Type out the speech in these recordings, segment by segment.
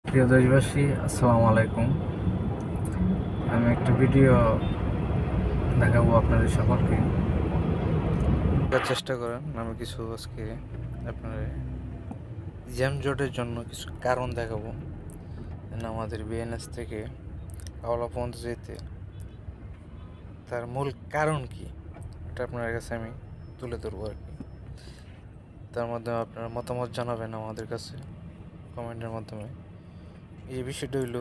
প্রিয় দেশবাসী, আসসালামু আলাইকুম। আমি একটা ভিডিও দেখাবো আপনাদের সকলকে। চেষ্টা করেন আমি কিছু আজকে আপনার জ্যামজটের জন্য কিছু কারণ দেখাবো, আমাদের বিএনএস থেকে কাওলা পর্যন্ত যেতে তার মূল কারণ কি এটা আপনার কাছে আমি তুলে ধরবো আর কি। তার মাধ্যমে আপনারা মতামত জানাবেন আমাদের কাছে কমেন্টের মাধ্যমে। এই বিষয়টা হইল,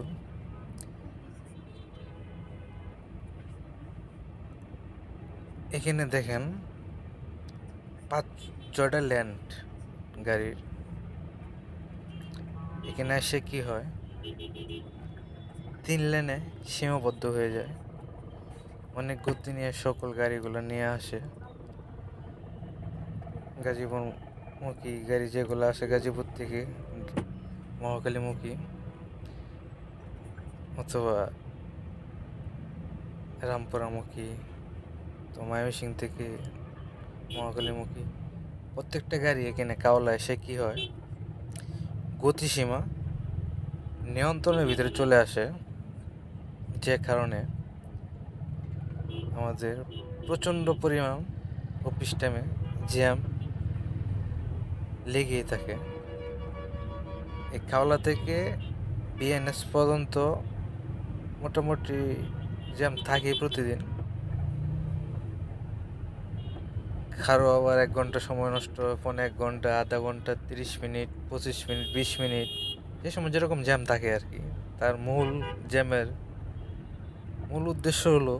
এখানে দেখেন 5-6টা ল্যান্ড গাড়ির। এখানে এসে কি হয়, 3 লেনে সীমাবদ্ধ হয়ে যায়। অনেক গতি নিয়ে সকল গাড়িগুলো নিয়ে আসে। গাজীপুর মুখী গাড়ি যেগুলো আসে গাজীপুর থেকে মহাখালীমুখী অথবা রামপুরামুখী, তো ময়মনসিং থেকে মহাখালীমুখী প্রত্যেকটা গাড়ি এখানে কাওলা এসে কি হয়, গতিসীমা নিয়ন্ত্রণের ভিতরে চলে আসে, যে কারণে আমাদের প্রচণ্ড পরিমাণ অফিস টাইমে জ্যাম লেগেই থাকে। এই কাওলা থেকে বিএনএস পর্যন্ত মোটামুটি জ্যাম থাকে প্রতিদিন। কারো আবার 1 ঘন্টা সময় নষ্ট, 1.5 ঘন্টা, আধা ঘন্টা, 30 মিনিট, 25 মিনিট, 20 মিনিট, যে সময় যেরকম জ্যাম থাকে আর কি। তার মূল জ্যামের মূল উদ্দেশ্য হলো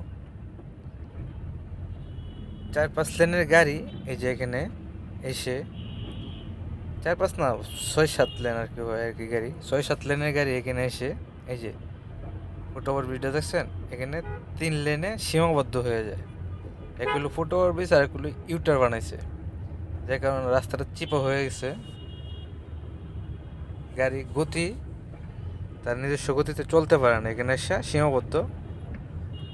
4-5 লেনের গাড়ি এই যে এখানে এসে 4-5 না, 6-7 লেন আর কি হয় আর কি গাড়ি, 6-7 লেনের গাড়ি এখানে এসে এই যে ফুটওভার ব্রিজটা দেখছেন, এখানে 3 লেনে সীমাবদ্ধ হয়ে যায়। এক হলো ফুটওভার ব্রিজ আর এক হলো ইউটার বানাইছে, যে কারণে রাস্তাটা চিপা হয়ে গেছে। গাড়ি গতি তার নিজস্ব গতিতে চলতে পারে না, এখানে এসে সীমাবদ্ধ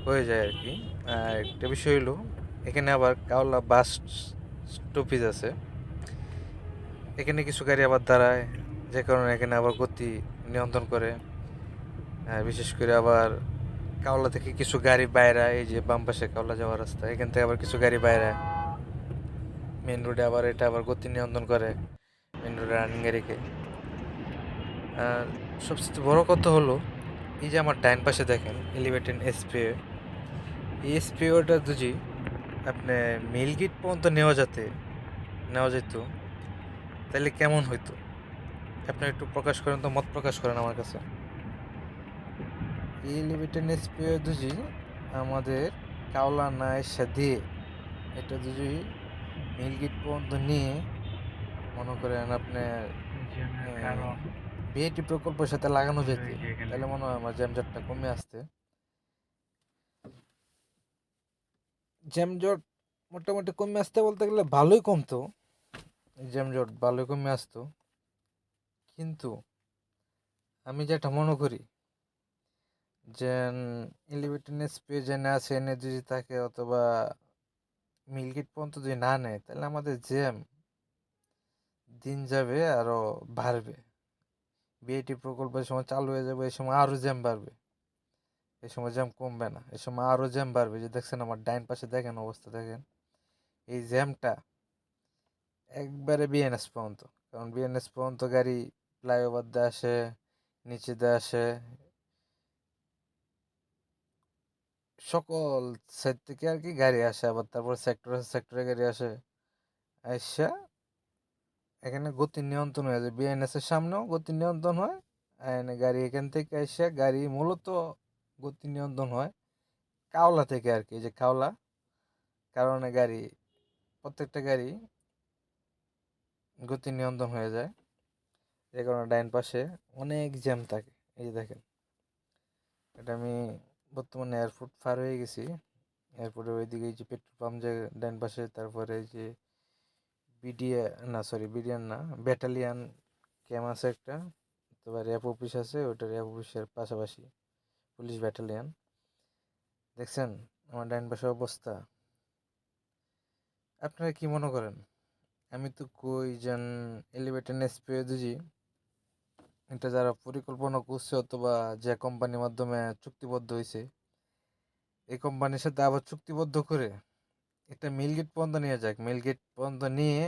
হয়ে যায় আর কি। আর একটা বিষয় হলো, এখানে আবার কাওলা বাস স্টপেজ আছে, এখানে কিছু গাড়ি আবার দাঁড়ায়, যে কারণে এখানে আবার গতি নিয়ন্ত্রণ করে। বিশেষ করে আবার কাওলা থেকে কিছু গাড়ি বাইরে, এই যে বাম পাশে কাওলা যাওয়ার রাস্তা, এখান থেকে আবার কিছু গাড়ি বাইরে মেন রোডে, আবার এটা আবার গতি নিয়ন্ত্রণ করে মেন রোডে রানিং গাড়িকে। আর সবচেয়ে বড় কথা হলো, এই যে আমার ডাইন পাশে দেখেন এলিভেটেড এসপিও, এই এসপিওটা যদি আপনি মিল গেট পর্যন্ত নেওয়া যেত তাহলে কেমন হইতো? আপনি একটু প্রকাশ করেন তো, মত প্রকাশ করেন আমার কাছে। এই এলিভেটেড এসপিও যদি আমাদের কাওলা না এসে দিয়ে এটা যদি মিল গেট পর্যন্ত নিয়ে মনে করেন আপনার বিআইটি প্রকল্পের সাথে লাগানো যেত, তাহলে মনে হয় আমার জ্যামজটটা কমে আসতে। জ্যামজট মোটামুটি কমে আসতে বলতে গেলে ভালোই কমতো, জ্যামজট ভালোই কমে আসতো। কিন্তু আমি যেটা মনে করি যে এলিভেটেড স্পেস এনে আছে এনে যদি থাকে, অথবা মিলগেট পর্যন্ত যদি না নেয়, তাহলে আমাদের জ্যাম দিন যাবে আরও বাড়বে। বিআইটি প্রকল্পের সময় চালু হয়ে যাবে, এই সময় আরও জ্যাম বাড়বে, এই সময় জ্যাম কমবে না, এই সময় আরও জ্যাম বাড়বে। যে দেখছেন আমার ডাইন পাশে দেখেন অবস্থা দেখেন, এই জ্যামটা একবারে বিএনএস পর্যন্ত। কারণ বিএনএস পর্যন্ত গাড়ি ফ্লাইওভার দিয়ে আসে, নিচে দিয়ে আসে, সকল সাইড থেকে আর কি গাড়ি আসে, আবার তারপর সেক্টরে গাড়ি আসে। আইসা এখানে গতি নিয়ন্ত্রণ হয়ে যায়, বিএনএস এর সামনেও গতি নিয়ন্ত্রণ হয়। এনে গাড়ি এখান থেকে আইসা গাড়ি মূলত গতি নিয়ন্ত্রণ হয় কাওলা থেকে আর কি, যে কাওলা কারণে গাড়ি প্রত্যেকটা গাড়ি গতি নিয়ন্ত্রণ হয়ে যায়, যে কারণে ডাইন পাশে অনেক জ্যাম থাকে। এই যে দেখেন, এটা আমি বর্তমানে এয়ারপোর্ট পার হয়ে গেছি, এয়ারপোর্টের ওইদিকে এই যে পেট্রোল পাম্প যে ডাইন পাশে, তারপরে এই যে বিডিআর না, ব্যাটালিয়ান ক্যাম্প আছে একটা, তারপর র্যাব অফিস আছে, ওইটা র্যাব অফিসের পাশাপাশি পুলিশ ব্যাটালিয়ান। দেখছেন আমার ডাইন পাশের অবস্থা? আপনারা কি মনে করেন? আমি তো কই যেন এলিভেটেড এসপিও দিছি এটা যারা পরিকল্পনা করছে অথবা যে কোম্পানির মাধ্যমে চুক্তিবদ্ধ হয়েছে, এই কোম্পানির সাথে আবার চুক্তিবদ্ধ করে এটা মিলগেট পর্যন্ত নিয়ে যাক। মিলগেট পর্যন্ত নিয়ে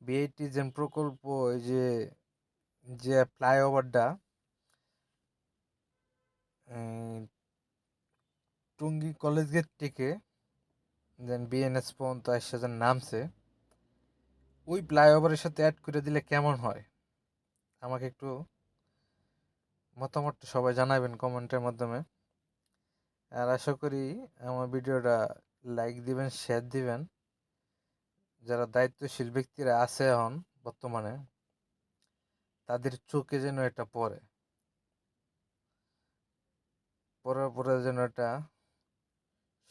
বিআইটি যে প্রকল্প, এই যে যে ফ্লাইওভারটা টুঙ্গি কলেজ গেট থেকে দেন বিএনএস পর্যন্ত এসে যে নামছে, ওই ফ্লাইওভারের সাথে অ্যাড করে দিলে কেমন হয়? আমাকে একটু মতামতটা সবাই জানাবেন কমেন্টের মাধ্যমে। আর আশা করি আমার ভিডিওটা লাইক দিবেন, শেয়ার দিবেন। যারা দায়িত্বশীল ব্যক্তিরা আছে এখন বর্তমানে, তাদের চোখে যেন এটা পড়ে, পড়ার পরে যেন এটা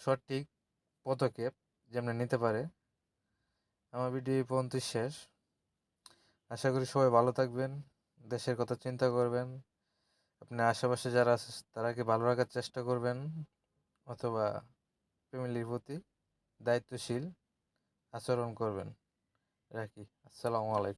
সঠিক পদক্ষেপ যেমন নিতে পারে। আমার ভিডিও এই পর্যন্ত শেষ। আশা করি সবাই ভালো থাকবেন, দেশের কথা চিন্তা করবেন, আপনার আশেপাশে যারা আছে তারাকে ভালো রাখার চেষ্টা করবেন, অথবা ফ্যামিলির প্রতি দায়িত্বশীল আচরণ করবেন। রাখি। আসসালামু আলাইকুম।